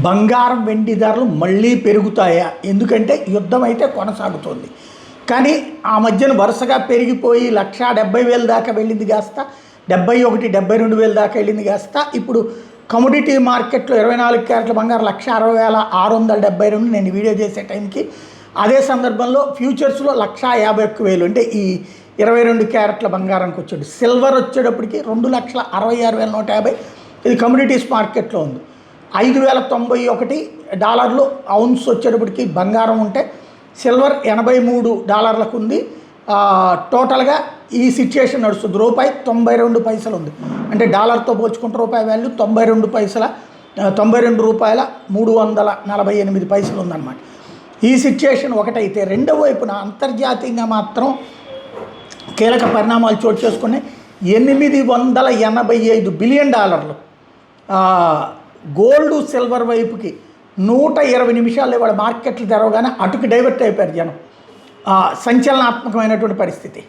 బంగారం వెండి ధరలు మళ్ళీ పెరుగుతాయా? ఎందుకంటే యుద్ధం అయితే కొనసాగుతోంది. కానీ ఆ మధ్యన వరుసగా పెరిగిపోయి 1,70,000 దాకా వెళ్ళింది కాస్త 71, 72,000 దాకా వెళ్ళింది కాస్త ఇప్పుడు కమోడిటీ మార్కెట్లో 24 క్యారెట్ల బంగారం 1,60,672 నేను వీడియో చేసే టైంకి. అదే సందర్భంలో ఫ్యూచర్స్లో 1,51,000 అంటే ఈ 22 క్యారెట్ల బంగారంకి వచ్చాడు. సిల్వర్ వచ్చేటప్పటికి 2,66,150 ఇది కమోడిటీస్ మార్కెట్లో ఉంది. 5,091 డాలర్లు ఔన్స్ వచ్చేటప్పటికి బంగారం ఉంటే సిల్వర్ $83 ఉంది. టోటల్గా ఈ సిచ్యుయేషన్ నడుస్తుంది. రూపాయి 92 పైసలు ఉంది. అంటే డాలర్తో పోల్చుకుంటే రూపాయి వాల్యూ 92 పైసల 92 రూపాయల 348 పైసలు ఉందన్నమాట. ఈ సిచ్యుయేషన్ ఒకటైతే, రెండవ వైపున అంతర్జాతీయంగా మాత్రం కీలక పరిణామాలు చోటు చేసుకుని $885 బిలియన్ గోల్డ్ సిల్వర్ వైపుకి 120 నిమిషాల్లో ఇవాళ మార్కెట్లు తెరవగానే అటుకు డైవర్ట్ అయిపోయారు జనం. సంచలనాత్మకమైనటువంటి పరిస్థితి.